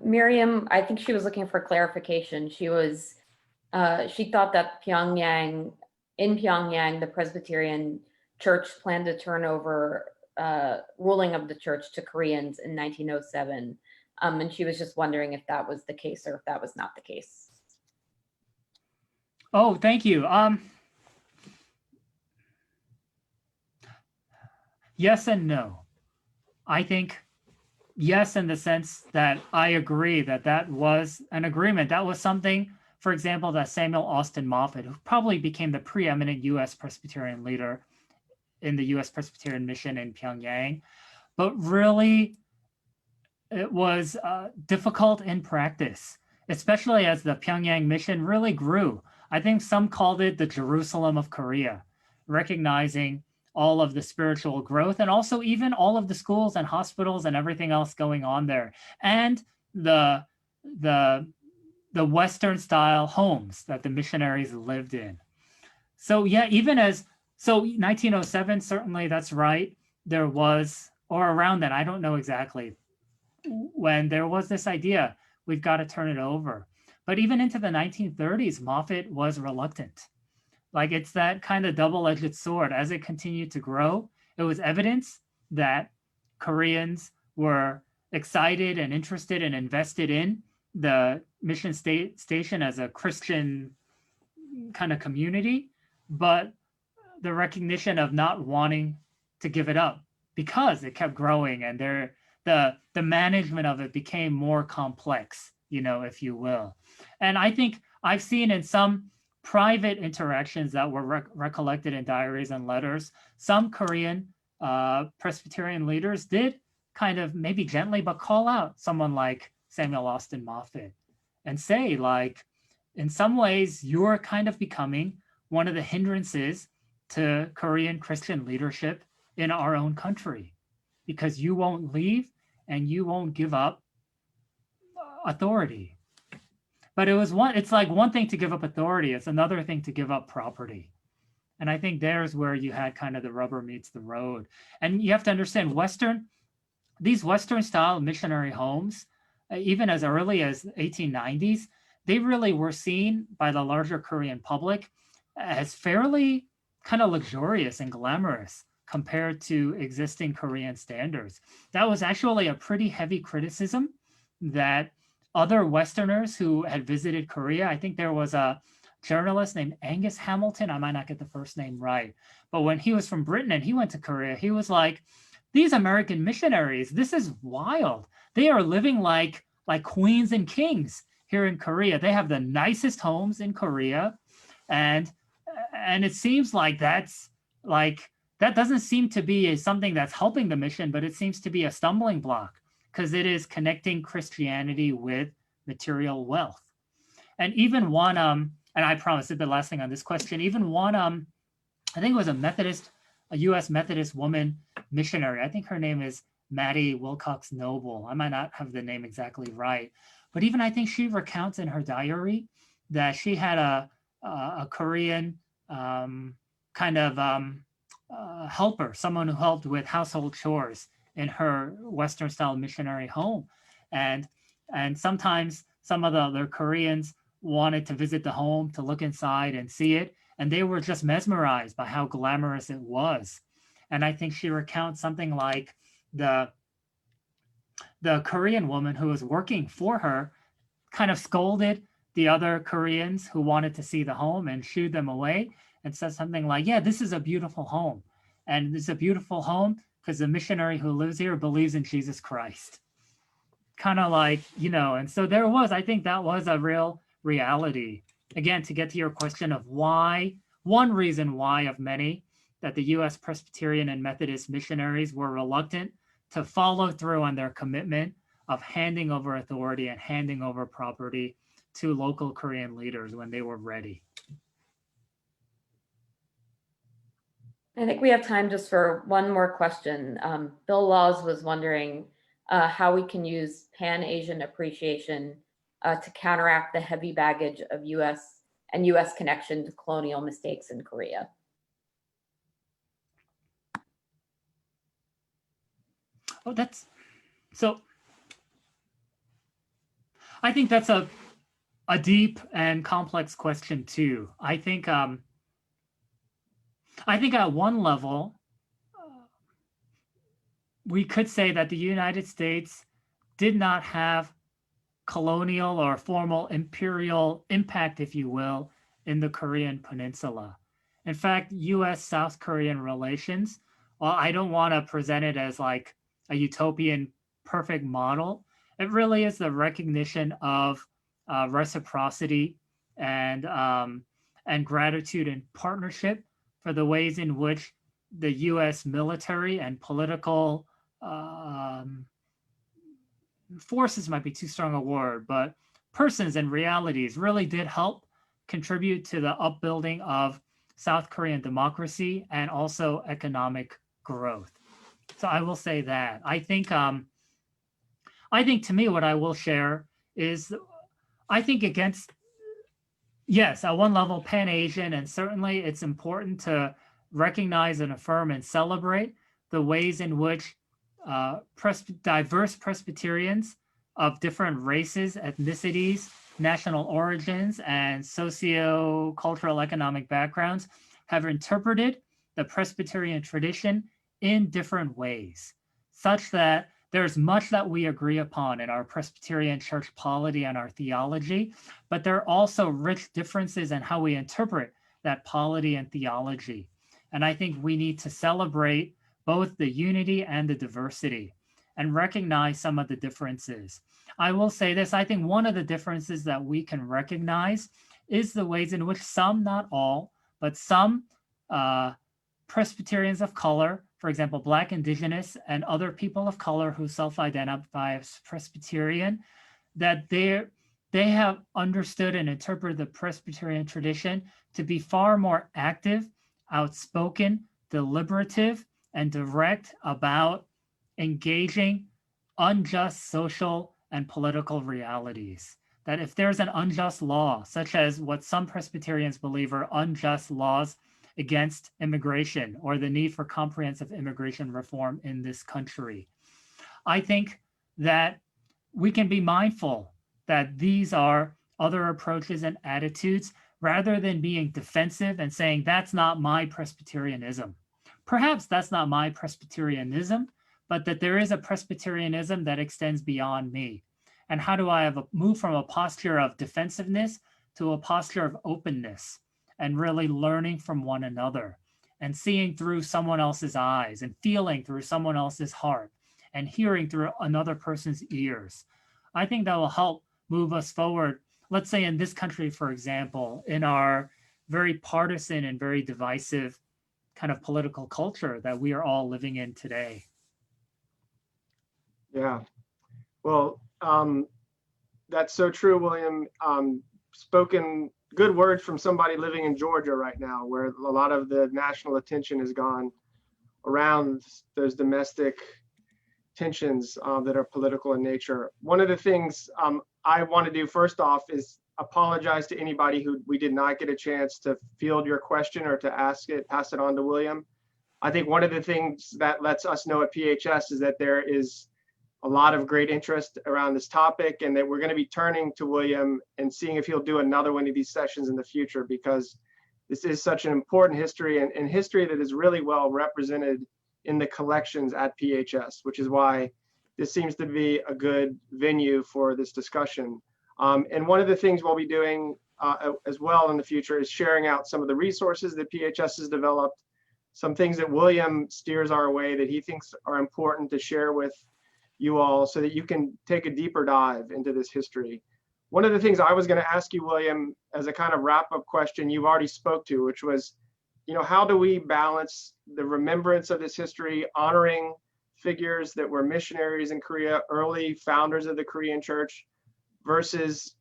Miriam, I think she was looking for clarification. She thought that in Pyongyang, the Presbyterian Church planned to turn over ruling of the church to Koreans in 1907. And she was just wondering if that was the case or if that was not the case. Oh, thank you. Yes and no. I think yes, in the sense that I agree that that was an agreement. That was something, for example, that Samuel Austin Moffat, who probably became the preeminent US Presbyterian leader in the US Presbyterian mission in Pyongyang, but really it was difficult in practice, especially as the Pyongyang mission really grew. I think some called it the Jerusalem of Korea, recognizing all of the spiritual growth and also even all of the schools and hospitals and everything else going on there, and the Western style homes that the missionaries lived in. So yeah, so 1907, certainly that's right. There was, or around then, I don't know exactly, when there was this idea, we've got to turn it over. But even into the 1930s, Moffat was reluctant. Like, it's that kind of double-edged sword. As it continued to grow, it was evidence that Koreans were excited and interested and invested in the mission station as a Christian kind of community, but the recognition of not wanting to give it up because it kept growing, and the management of it became more complex, if you will. And I think I've seen in some private interactions that were recollected in diaries and letters, some Korean Presbyterian leaders did kind of, maybe gently, but call out someone like Samuel Austin Moffat and say, like, in some ways, you're kind of becoming one of the hindrances to Korean Christian leadership in our own country, because you won't leave and you won't give up authority. But it's like one thing to give up authority, it's another thing to give up property. And I think there's where you had kind of the rubber meets the road. And you have to understand these Western style missionary homes, even as early as 1890s, they really were seen by the larger Korean public as fairly kind of luxurious and glamorous compared to existing Korean standards. That was actually a pretty heavy criticism that other Westerners who had visited Korea, I think there was a journalist named Angus Hamilton, I might not get the first name right, but when he was from Britain and he went to Korea, he was like, these American missionaries, this is wild. They are living like queens and kings here in Korea. They have the nicest homes in Korea. And it seems like that doesn't seem to be something that's helping the mission, but it seems to be a stumbling block, because it is connecting Christianity with material wealth. And even one, and I promise it's the last thing on this question, even one, I think it was a US Methodist woman missionary. I think her name is Maddie Wilcox Noble. I might not have the name exactly right, but even I think she recounts in her diary that she had a Korean kind of helper, someone who helped with household chores in her Western style missionary home. And sometimes some of the other Koreans wanted to visit the home to look inside and see it. And they were just mesmerized by how glamorous it was. And I think she recounts something like the Korean woman who was working for her kind of scolded the other Koreans who wanted to see the home and shooed them away, and said something like, yeah, this is a beautiful home. And it's a beautiful home because the missionary who lives here believes in Jesus Christ. Kind of like, and so I think that was a real reality. Again, to get to your question of why, one reason why of many, that the US Presbyterian and Methodist missionaries were reluctant to follow through on their commitment of handing over authority and handing over property to local Korean leaders when they were ready. I think we have time just for one more question. Bill Laws was wondering how we can use Pan-Asian appreciation to counteract the heavy baggage of U.S. connection to colonial mistakes in Korea. Oh, I think that's a deep and complex question too. I think at one level, we could say that the United States did not have colonial or formal imperial impact, if you will, in the Korean Peninsula. In fact, US-South Korean relations, while I don't want to present it as like a utopian perfect model, it really is the recognition of reciprocity and gratitude and partnership for the ways in which the US military and political forces might be too strong a word, but persons and realities really did help contribute to the upbuilding of South Korean democracy and also economic growth. So I will say that. I think to me, what I will share is, I think against, yes, at one level, Pan-Asian, and certainly it's important to recognize and affirm and celebrate the ways in which diverse Presbyterians of different races, ethnicities, national origins, and socio-cultural economic backgrounds have interpreted the Presbyterian tradition in different ways, such that there's much that we agree upon in our Presbyterian church polity and our theology, but there are also rich differences in how we interpret that polity and theology. And I think we need to celebrate both the unity and the diversity and recognize some of the differences. I will say this, I think one of the differences that we can recognize is the ways in which some, not all, but some Presbyterians of color, for example, Black, Indigenous, and other people of color who self-identify as Presbyterian, that they have understood and interpreted the Presbyterian tradition to be far more active, outspoken, deliberative, and direct about engaging unjust social and political realities. That if there's an unjust law, such as what some Presbyterians believe are unjust laws against immigration or the need for comprehensive immigration reform in this country, I think that we can be mindful that these are other approaches and attitudes rather than being defensive and saying, that's not my Presbyterianism. Perhaps that's not my Presbyterianism, but that there is a Presbyterianism that extends beyond me. And how do I move from a posture of defensiveness to a posture of openness and really learning from one another and seeing through someone else's eyes and feeling through someone else's heart and hearing through another person's ears? I think that will help move us forward. Let's say in this country, for example, in our very partisan and very divisive kind of political culture that we are all living in today. Yeah, well, that's so true, William. Spoken good words from somebody living in Georgia right now, where a lot of the national attention has gone around those domestic tensions that are political in nature. One of the things I want to do first off is apologize to anybody who we did not get a chance to field your question or to pass it on to William. I think one of the things that lets us know at PHS is that there is a lot of great interest around this topic, and that we're going to be turning to William and seeing if he'll do another one of these sessions in the future, because this is such an important history and history that is really well represented in the collections at PHS, which is why this seems to be a good venue for this discussion. And one of the things we'll be doing as well in the future is sharing out some of the resources that PHS has developed, some things that William steers our way that he thinks are important to share with you all so that you can take a deeper dive into this history. One of the things I was going to ask you, William, as a kind of wrap-up question you already spoke to, which was, how do we balance the remembrance of this history, honoring figures that were missionaries in Korea, early founders of the Korean church, versus,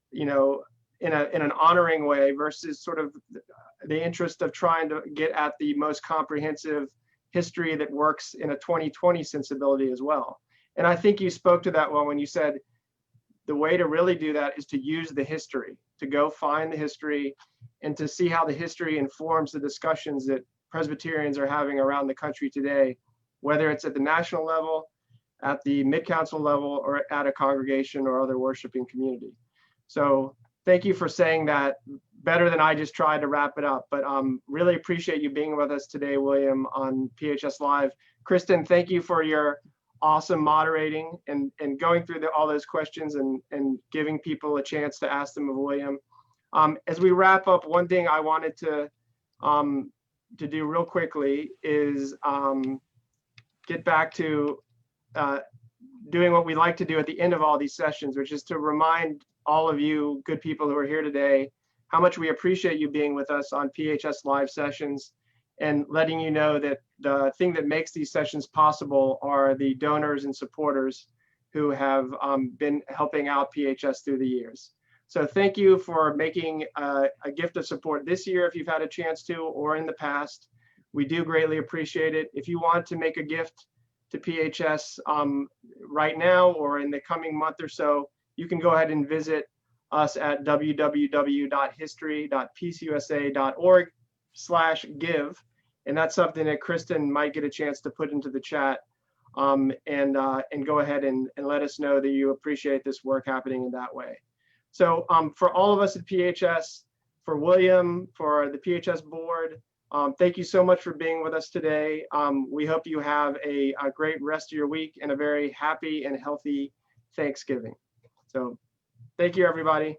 in an honoring way versus sort of the interest of trying to get at the most comprehensive history that works in a 2020 sensibility as well. And I think you spoke to that well when you said the way to really do that is to use the history, to go find the history and to see how the history informs the discussions that Presbyterians are having around the country today, whether it's at the national level, at the mid-council level, or at a congregation or other worshiping community. So thank you for saying that better than I just tried to wrap it up, but really appreciate you being with us today, William, on PHS Live. Kristen, thank you for your awesome moderating and going through all those questions and giving people a chance to ask them of William. As we wrap up, one thing I wanted to do real quickly is get back to doing what we like to do at the end of all these sessions, which is to remind all of you good people who are here today how much we appreciate you being with us on PHS Live sessions, and letting you know that the thing that makes these sessions possible are the donors and supporters who have been helping out PHS through the years. So thank you for making a gift of support this year if you've had a chance to, or in the past. We do greatly appreciate it. If you want to make a gift to PHS right now or in the coming month or so, you can go ahead and visit us at www.history.pcusa.org/give. And that's something that Kristen might get a chance to put into the chat, and go ahead and let us know that you appreciate this work happening in that way. So for all of us at PHS, for William, for the PHS board, thank you so much for being with us today. We hope you have a great rest of your week and a very happy and healthy Thanksgiving. So thank you, everybody.